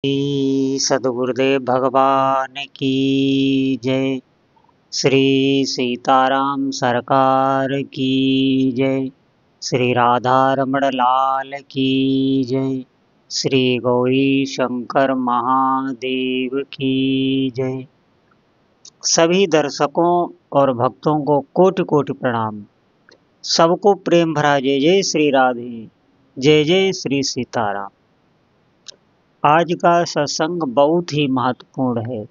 सदगुरुदेव भगवान की जय। श्री सीताराम सरकार की जय। श्री राधा रमण लाल की जय। श्री गौरी शंकर महादेव की जय। सभी दर्शकों और भक्तों को कोटि कोटि प्रणाम। सबको प्रेम भरा जय जय श्री राधे, जय जय श्री सीताराम। आज का सत्संग बहुत ही महत्वपूर्ण है।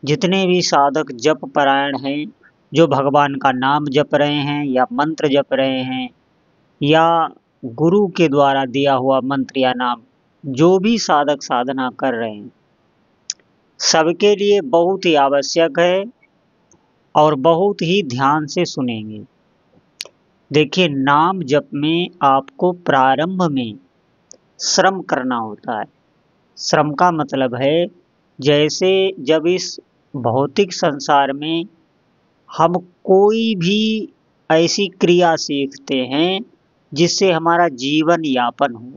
जितने भी साधक जप परायण हैं, जो भगवान का नाम जप रहे हैं या मंत्र जप रहे हैं या गुरु के द्वारा दिया हुआ मंत्र या नाम, जो भी साधक साधना कर रहे हैं, सबके लिए बहुत ही आवश्यक है और बहुत ही ध्यान से सुनेंगे। देखिए, नाम जप में आपको प्रारंभ में श्रम करना होता है। श्रम का मतलब है, जैसे जब इस भौतिक संसार में हम कोई भी ऐसी क्रिया सीखते हैं जिससे हमारा जीवन यापन हो,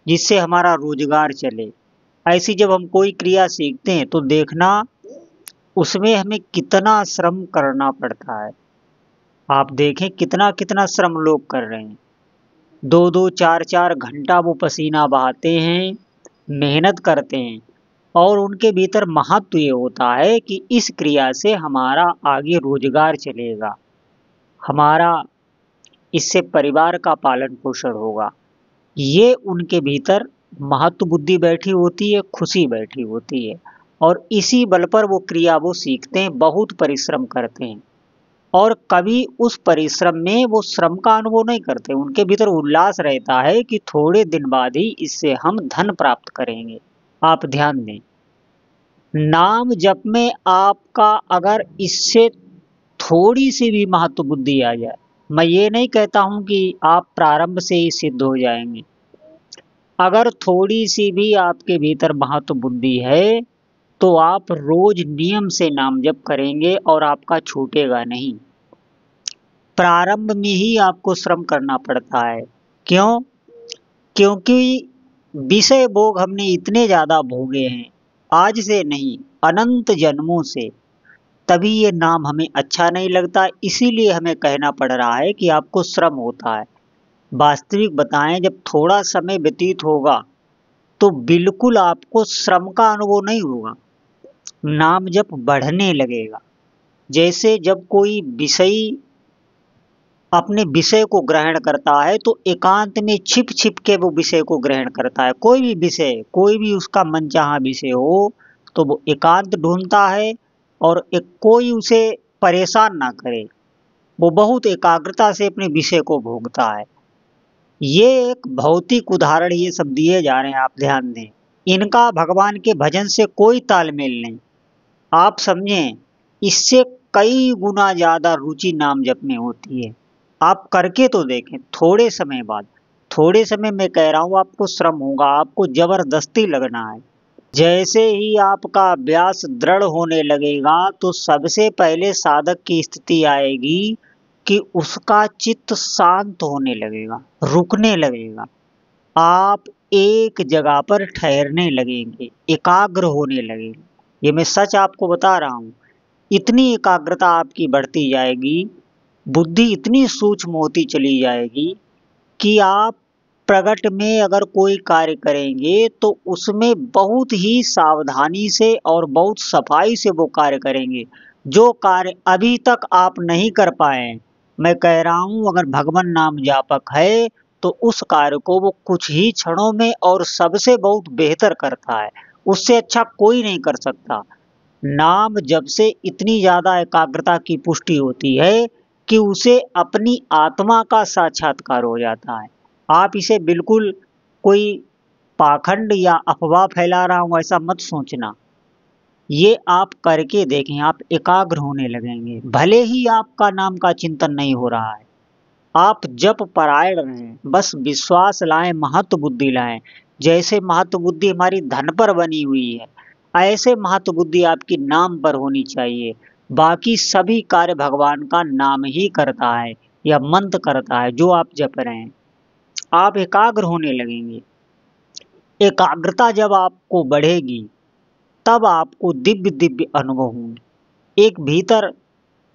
जिससे हमारा रोजगार चले, ऐसी जब हम कोई क्रिया सीखते हैं तो देखना उसमें हमें कितना श्रम करना पड़ता है। आप देखें कितना कितना श्रम लोग कर रहे हैं। 2-2, 4-4 घंटा वो पसीना बहाते हैं, मेहनत करते हैं और उनके भीतर महत्व ये होता है कि इस क्रिया से हमारा आगे रोजगार चलेगा, हमारा इससे परिवार का पालन पोषण होगा। ये उनके भीतर महत्व बुद्धि बैठी होती है, खुशी बैठी होती है और इसी बल पर वो क्रिया वो सीखते हैं, बहुत परिश्रम करते हैं और कभी उस परिश्रम में वो श्रम का अनुभव नहीं करते। उनके भीतर उल्लास रहता है कि थोड़े दिन बाद ही इससे हम धन प्राप्त करेंगे। आप ध्यान दें, नाम जप में आपका अगर इससे थोड़ी सी भी महत्व बुद्धि आ जाए, मैं ये नहीं कहता हूं कि आप प्रारंभ से ही सिद्ध हो जाएंगे, अगर थोड़ी सी भी आपके भीतर महत्व बुद्धि है तो आप रोज नियम से नाम जप करेंगे और आपका छूटेगा नहीं। प्रारंभ में ही आपको श्रम करना पड़ता है। क्यों? क्योंकि विषय भोग हमने इतने ज्यादा भोगे हैं, आज से नहीं अनंत जन्मों से, तभी ये नाम हमें अच्छा नहीं लगता। इसीलिए हमें कहना पड़ रहा है कि आपको श्रम होता है। वास्तविक बताएं, जब थोड़ा समय व्यतीत होगा तो बिल्कुल आपको श्रम का अनुभव नहीं होगा, नाम जप बढ़ने लगेगा। जैसे जब कोई विषयी अपने विषय को ग्रहण करता है तो एकांत में छिप छिप के वो विषय को ग्रहण करता है। कोई भी विषय, कोई भी उसका मनचाहा विषय हो तो वो एकांत ढूंढता है और कोई उसे परेशान ना करे, वो बहुत एकाग्रता से अपने विषय को भोगता है। ये एक भौतिक उदाहरण ये सब दिए जा रहे हैं, आप ध्यान दें। इनका भगवान के भजन से कोई तालमेल नहीं। आप समझें, इससे कई गुना ज्यादा रुचि नाम जप में होती है। आप करके तो देखें, थोड़े समय बाद, थोड़े समय में कह रहा हूं, आपको श्रम होगा, आपको जबरदस्ती लगना है। जैसे ही आपका अभ्यास दृढ़ होने लगेगा तो सबसे पहले साधक की स्थिति आएगी कि उसका चित्त शांत होने लगेगा, रुकने लगेगा। आप एक जगह पर ठहरने लगेंगे, एकाग्र होने लगेंगे। ये मैं सच आपको बता रहा हूं। इतनी एकाग्रता आपकी बढ़ती जाएगी, बुद्धि इतनी सूक्ष्म होती चली जाएगी कि आप प्रगट में अगर कोई कार्य करेंगे तो उसमें बहुत ही सावधानी से और बहुत सफाई से वो कार्य करेंगे। जो कार्य अभी तक आप नहीं कर पाए, मैं कह रहा हूं, अगर भगवान नाम जापक है तो उस कार्य को वो कुछ ही क्षणों में और सबसे बहुत बेहतर करता है। उससे अच्छा कोई नहीं कर सकता। नाम जब से इतनी ज्यादा एकाग्रता की पुष्टि होती है कि उसे अपनी आत्मा का साक्षात्कार हो जाता है। आप इसे बिल्कुल कोई पाखंड या अफवाह फैला रहा हूं ऐसा मत सोचना। ये आप करके देखें, आप एकाग्र होने लगेंगे। भले ही आपका नाम का चिंतन नहीं हो रहा है, आप जप परायण रहें, बस विश्वास लाएं, महत्व बुद्धि लाएं। जैसे महत्व बुद्धि हमारी धन पर बनी हुई है, ऐसे महत्व बुद्धि आपकी नाम पर होनी चाहिए। बाकी सभी कार्य भगवान का नाम ही करता है या मंत्र करता है जो आप जप रहे हैं। आप एकाग्र होने लगेंगे। एकाग्रता जब आपको बढ़ेगी तब आपको दिव्य दिव्य अनुभव होंगे। एक भीतर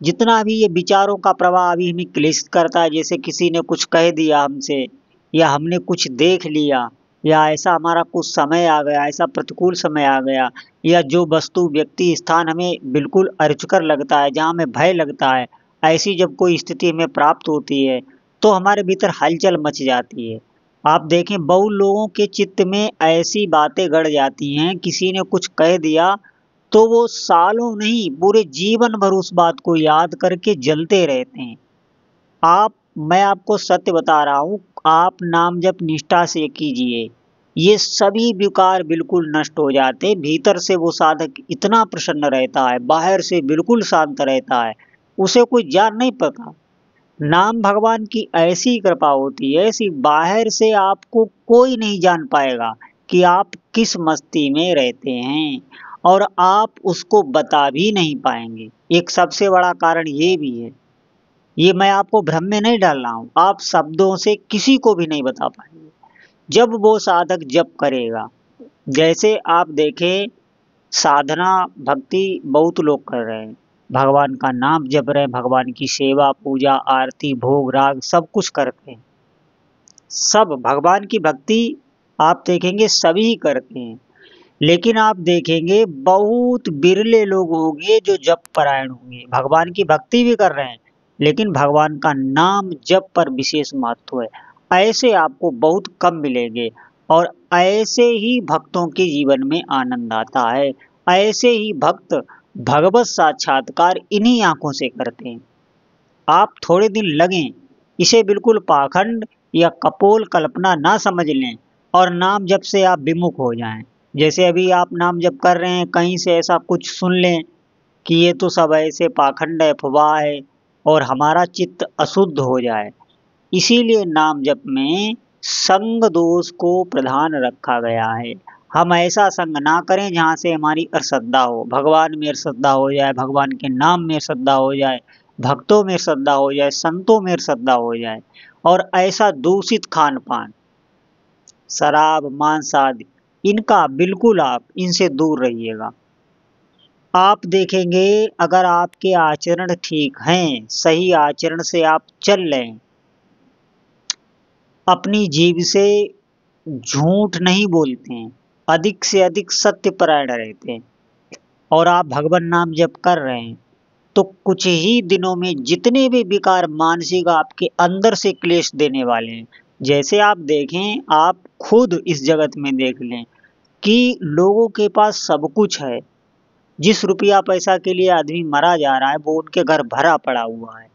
जितना भी ये विचारों का प्रवाह अभी हमें क्लेशित करता है, जैसे किसी ने कुछ कह दिया हमसे, या हमने कुछ देख लिया, या ऐसा हमारा कुछ समय आ गया, ऐसा प्रतिकूल समय आ गया, या जो वस्तु व्यक्ति स्थान हमें बिल्कुल अरुचिकर लगता है, जहाँ हमें भय लगता है, ऐसी जब कोई स्थिति हमें प्राप्त होती है तो हमारे भीतर हलचल मच जाती है। आप देखें बहुत लोगों के चित्त में ऐसी बातें गड़ जाती हैं, किसी ने कुछ कह दिया तो वो सालों नहीं पूरे जीवन भर उस बात को याद करके जलते रहते हैं। आप मैं आपको सत्य बता रहा हूँ, आप नाम जप निष्ठा से कीजिए, ये सभी विकार बिल्कुल नष्ट हो जाते। भीतर से वो साधक इतना प्रसन्न रहता है, बाहर से बिल्कुल शांत रहता है, उसे कोई जान नहीं पता। नाम भगवान की ऐसी कृपा होती है, ऐसी बाहर से आपको कोई नहीं जान पाएगा कि आप किस मस्ती में रहते हैं, और आप उसको बता भी नहीं पाएंगे। एक सबसे बड़ा कारण ये भी है, ये मैं आपको भ्रम में नहीं डाल रहा हूँ, आप शब्दों से किसी को भी नहीं बता पाएंगे। जब वो साधक जप करेगा, जैसे आप देखें साधना भक्ति बहुत लोग कर रहे हैं, भगवान का नाम जप रहे हैं, भगवान की सेवा पूजा आरती भोग राग सब कुछ करते हैं, सब भगवान की भक्ति आप देखेंगे सभी करते हैं। लेकिन आप देखेंगे बहुत बिरले लोग होंगे जो जप परायण होंगे, भगवान की भक्ति भी कर रहे हैं लेकिन भगवान का नाम जप पर विशेष महत्व है। ऐसे आपको बहुत कम मिलेंगे, और ऐसे ही भक्तों के जीवन में आनंद आता है। ऐसे ही भक्त भगवत साक्षात्कार इन्हीं आंखों से करते हैं। आप थोड़े दिन लगें, इसे बिल्कुल पाखंड या कपोल कल्पना ना समझ लें और नाम जप से आप विमुख हो जाएं। जैसे अभी आप नाम जप कर रहे हैं, कहीं से ऐसा कुछ सुन लें कि ये तो सब ऐसे पाखंड है, अफवाह है, और हमारा चित्त अशुद्ध हो जाए। इसीलिए नाम जप में संग दोष को प्रधान रखा गया है। हम ऐसा संग ना करें जहाँ से हमारी अश्रद्धा हो, भगवान में श्रद्धा हो जाए, भगवान के नाम में श्रद्धा हो जाए, भक्तों में श्रद्धा हो जाए, संतों में श्रद्धा हो जाए। और ऐसा दूषित खान पान, शराब मांस आदि, इनका बिल्कुल आप इनसे दूर रहिएगा। आप देखेंगे अगर आपके आचरण ठीक हैं, सही आचरण से आप चल लें, अपनी जीभ से झूठ नहीं बोलते हैं, अधिक से अधिक सत्यपरायण रहते हैं, और आप भगवान नाम जप कर रहे हैं, तो कुछ ही दिनों में जितने भी विकार मानसिक आपके अंदर से क्लेश देने वाले हैं, जैसे आप देखें, आप खुद इस जगत में देख लें कि लोगों के पास सब कुछ है, जिस रुपया पैसा के लिए आदमी मरा जा रहा है वो उनके घर भरा पड़ा हुआ है,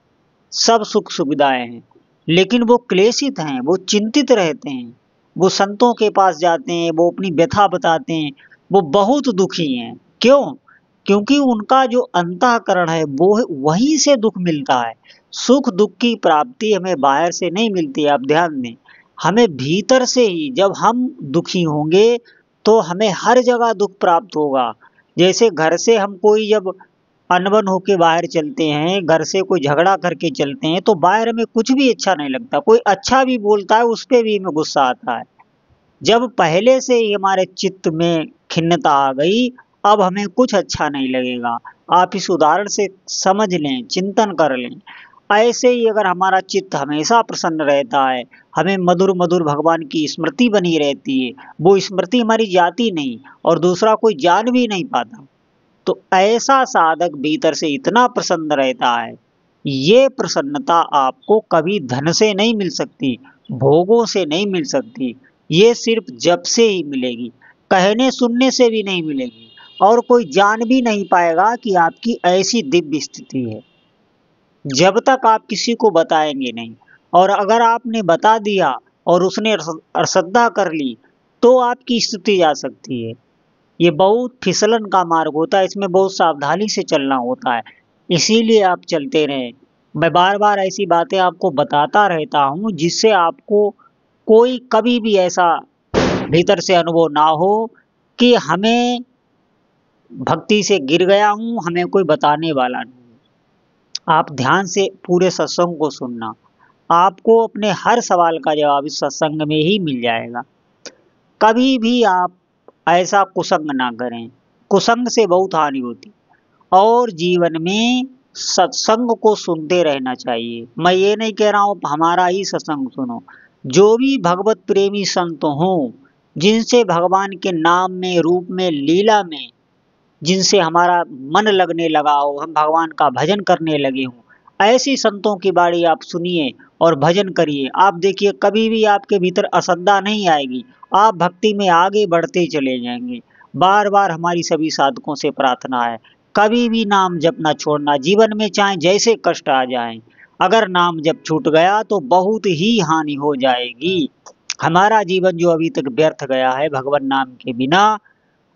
सब सुख सुविधाएं हैं, लेकिन वो क्लेशित हैं, वो चिंतित रहते हैं। वो संतों के पास जाते हैं, वो अपनी व्यथा बताते हैं, वो बहुत दुखी हैं। क्यों? क्योंकि उनका जो अंतःकरण है वो वहीं से दुख मिलता है। सुख दुख की प्राप्ति हमें बाहर से नहीं मिलती है, आप ध्यान दें, हमें भीतर से ही। जब हम दुखी होंगे तो हमें हर जगह दुख प्राप्त होगा। जैसे घर से हम कोई जब अनबन होके बाहर चलते हैं, घर से कोई झगड़ा करके चलते हैं, तो बाहर में कुछ भी अच्छा नहीं लगता, कोई अच्छा भी बोलता है उस पे भी हमें गुस्सा आता है। जब पहले से ही हमारे चित्त में खिन्नता आ गई, अब हमें कुछ अच्छा नहीं लगेगा। आप इस उदाहरण से समझ लें, चिंतन कर लें। ऐसे ही अगर हमारा चित्त हमेशा प्रसन्न रहता है, हमें मधुर मधुर भगवान की स्मृति बनी रहती है, वो स्मृति हमारी जाती नहीं और दूसरा कोई जान भी नहीं पाता, तो ऐसा साधक भीतर से इतना प्रसन्न रहता है। ये प्रसन्नता आपको कभी धन से नहीं मिल सकती, भोगों से नहीं मिल सकती, ये सिर्फ जप से ही मिलेगी, कहने सुनने से भी नहीं मिलेगी, और कोई जान भी नहीं पाएगा कि आपकी ऐसी दिव्य स्थिति है, जब तक आप किसी को बताएंगे नहीं। और अगर आपने बता दिया और उसने अश्रद्धा कर ली तो आपकी स्थिति जा सकती है। ये बहुत फिसलन का मार्ग होता है, इसमें बहुत सावधानी से चलना होता है, इसीलिए आप चलते रहें। मैं बार बार ऐसी बातें आपको बताता रहता हूँ जिससे आपको कोई कभी भी ऐसा भीतर से अनुभव ना हो कि हमें भक्ति से गिर गया हूँ, हमें कोई बताने वाला नहीं। आप ध्यान से पूरे सत्संग को सुनना, आपको अपने हर सवाल का जवाब इस सत्संग में ही मिल जाएगा। कभी भी आप ऐसा कुसंग ना करें, कुसंग से बहुत हानि होती। और जीवन में सत्संग को सुनते रहना चाहिए। मैं ये नहीं कह रहा हूँ हमारा ही सत्संग सुनो, जो भी भगवत प्रेमी संत हों, जिनसे भगवान के नाम में, रूप में, लीला में, जिनसे हमारा मन लगने लगा हो, हम भगवान का भजन करने लगे हों, ऐसी संतों की बाणी आप सुनिए और भजन करिए। आप देखिए कभी भी आपके भीतर अश्रद्धा नहीं आएगी, आप भक्ति में आगे बढ़ते चले जाएंगे। बार बार हमारी सभी साधकों से प्रार्थना है, कभी भी नाम जप ना छोड़ना। जीवन में चाहे जैसे कष्ट आ जाए, अगर नाम जप छूट गया तो बहुत ही हानि हो जाएगी। हमारा जीवन जो अभी तक व्यर्थ गया है भगवान नाम के बिना,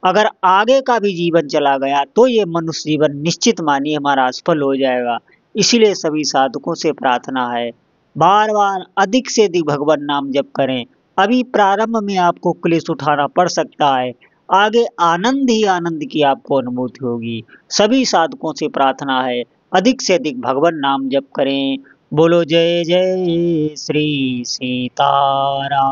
अगर आगे का भी जीवन चला गया तो ये मनुष्य जीवन निश्चित मानिए हमारा असफल हो जाएगा। इसीलिए सभी साधकों से प्रार्थना है, बार बार अधिक से अधिक भगवान नाम जप करें। अभी प्रारंभ में आपको क्लेश उठाना पड़ सकता है, आगे आनंद ही आनंद की आपको अनुभूति होगी। सभी साधकों से प्रार्थना है, अधिक से अधिक भगवान नाम जप करें। बोलो जय जय श्री सीताराम।